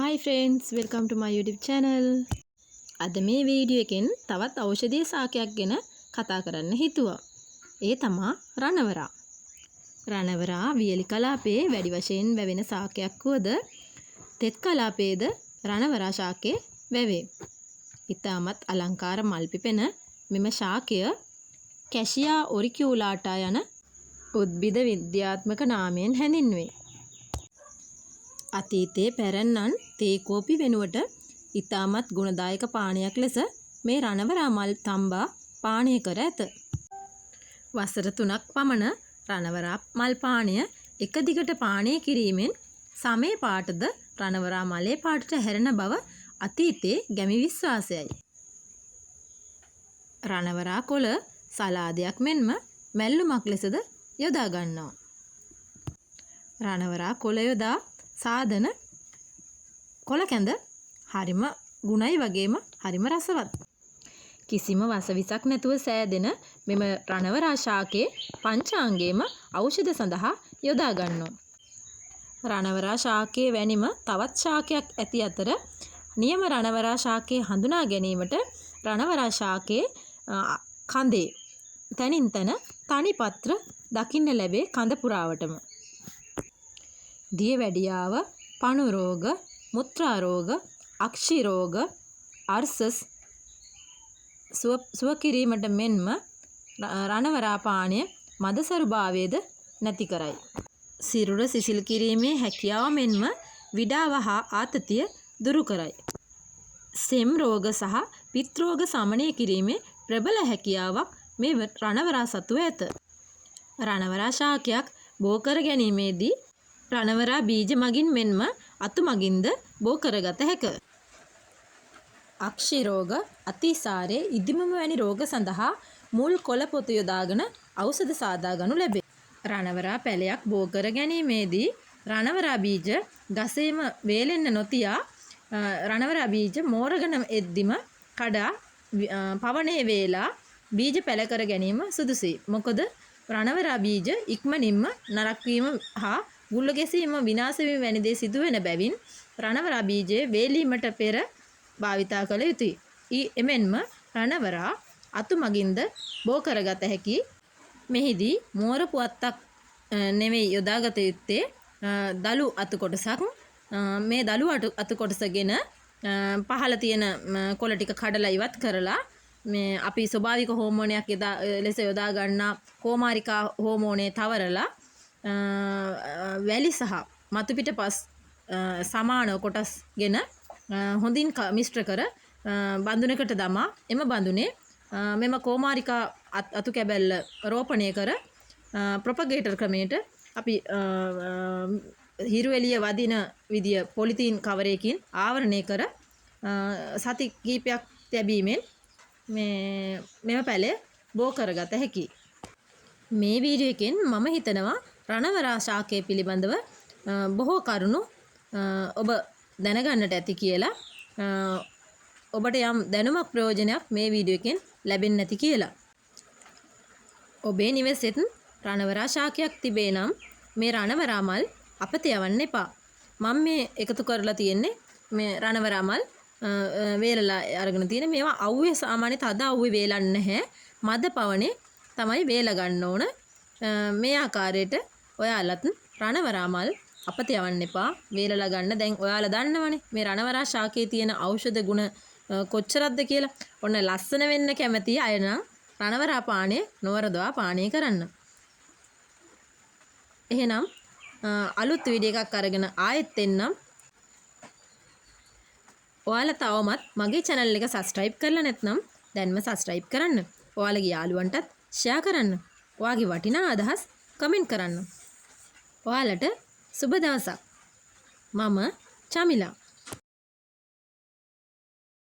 Hi friends, welcome to my YouTube channel. අද මේ video එකෙන් තවත් ඖෂධීය සාකයක් ගැන කතා කරන්න හිතුවා. ඒ තමා රණවරා. රණවරා වියලි කලාපයේ වැඩි වශයෙන් වැවෙන සාකයක් වුවද තෙත් කලාපයේද රණවරා ශාකයේ වැවේ. ඊටමත් අලංකාර මල් පිපෙන මෙම ශාකය කැෂියා ඔරිකියුලාටා යන උද්භිද විද්‍යාත්මක නාමයෙන් හැඳින්වේ. අතීතයේ පැරැන්නන් තේ කෝපි වෙනුවට ඉතාමත් ගුණදායක පානයක් ලෙස මේ රණවරා මල් තම්බා පානය කර ඇත. වසර 3ක් පමණ රණවරා මල් පානය එක දිගට පානය කිරීමෙන් සමේ පාටද රණවරා මලේ පාටට හැරෙන බව අතීතයේ ගැමි විශ්වාසයයි. රණවරා කොළ සලාදයක් මෙන්ම මැල්ලුමක් ලෙසද යොදා ගන්නවා. රණවරා කොළ යොදා සාදන කොළ කැඳ හරිම ගුණයි වගේම හරිම රසවත්. කිසිම වසවිසක් නැතුව සෑදෙන මෙම රණවරා ශාකයේ පංචාංගයේම ඖෂධ සඳහා යොදා ගන්නවා. රණවරා ශාකයේ වැනිම තවත් ශාකයක් ඇති අතර නියම රණවරා ශාකයේ හඳුනා ගැනීමට රණවරා ශාකයේ කඳේ තනින් තන තනි පත්‍ර දකින්න ලැබේ කඳ පුරාවටම. දියවැඩියාව, පණු රෝග, මුත්‍රා රෝග, අක්ෂි රෝග, අර්සස් සුව කිරීමට මෙන්ම රණවරා පානය මදසරු භාවයේද නැති කරයි. සිරුර සිසිල් කිරීමේ හැකියාව මෙන්ම විඩාව හා ආතතිය දුරු කරයි. සෙම් රෝග සහ පිත් රෝග සමනය කිරීමේ ප්‍රබල හැකියාවක් මේ රණවරා සතුව ඇත. රණවරා ශාකයක් බෝ කර ගැනීමේදී රණවරා බීජ මගින් මෙන්ම අතු මගින්ද බෝ කරගත හැක. අක්ෂි රෝග, අතිසාරය, ඉදිමම වැනි රෝග සඳහා මුල් කොළ පොතු යොදාගෙන ඖෂධ සාදා ගනු ලැබේ. රණවරා පැලයක් බෝ කර ගැනීමේදී රණවරා බීජ ගසේම වේලෙන්න නොතියා රණවරා බීජ මෝරගෙන එද්දිම කඩා පවනේ වේලා බීජ පැල කර ගැනීම සුදුසුයි. මොකද රණවරා බීජ ඉක්මනින්ම නරක් වීම හා ගුල්ල ගැසීම විනාශ වීම වැනි දේ සිදුවෙන බැවින් රණවරා බීජය වේලීමට පෙර භාවිතා කළ යුතුයි. එමෙන්ම රණවරා අතු මගින්ද බෝ කරගත හැකි. මෙහිදී මෝර පුවත්තක් නෙවෙයි යොදාගත යුත්තේ දලු අතු කොටසක්. මේ දලු අතු කොටසගෙන පහළ තියෙන කොළ ටික කඩලා ඉවත් කරලා මේ අපි ස්වභාවික හෝමෝනයක් ලෙස යොදා ගන්නා කෝමාරිකා හෝමෝනය තවරලා වැලි සහ මතු පිට පස් සමාන කොටස් ගෙන හොඳින් මිශ්‍ර කර බඳුනකට දමා එම බඳුනේ මෙම කෝමාරිකා අතු කැබැල්ල රෝපණය කර ප්‍රොපගේටර් ක්‍රමයට අපි හිරු එළිය වදින විදිය පොලිතීන් කවරයකින් ආවරණය කර සති කිහිපයක් තැබීමෙන් මෙම පැලය බෝ කරගත හැකියි. මේ වීඩියෝ එකෙන් මම හිතනවා රණවරා ශාකය පිළිබඳව බොහෝ කරුණු ඔබ දැනගන්නට ඇති කියලා. ඔබට යම් දැනුමක් ප්‍රයෝජනයක් මේ වීඩියෝ එකෙන් ලැබෙන්නේ නැති කියලා. ඔබේ නිවෙසෙත් රණවරා ශාකයක් තිබේ නම් මේ රණවරා මල් අපත යවන්න එපා. මම මේ එකතු කරලා තියෙන්නේ මේ රණවරා මල් වේලලා අරගෙන තියෙන මේවා අවුවේ සාමාන්‍ය තද අවුවේ වේලන්නේ නැහැ. මද පවනේ තමයි වේල ගන්න ඕන. මේ ආකාරයට ඔයාලත් රණවරා මල් අපත යවන්න එපා. වේලලා ගන්න. දැන් ඔයාලා දන්නවනේ මේ රණවරා ශාකයේ තියෙන ඖෂධ ගුණ කොච්චරක්ද කියලා. ඔන්න ලස්සන වෙන්න කැමති අය නම් රණවරා පානය නොවරදවා පානය කරන්න. එහෙනම් අලුත් වීඩියෝ එකක් අරගෙන ආයෙත් එන්නම්. ඔයාලා තවමත් මගේ channel එක subscribe කරලා නැත්නම් දැන්ම subscribe කරන්න. ඔයාලගේ යාළුවන්ටත් share කරන්න. ඔයාගේ වටිනා අදහස් කමෙන්ට් කරන්න. ඔයාලට සුබ දවසක්. මම චමිලා.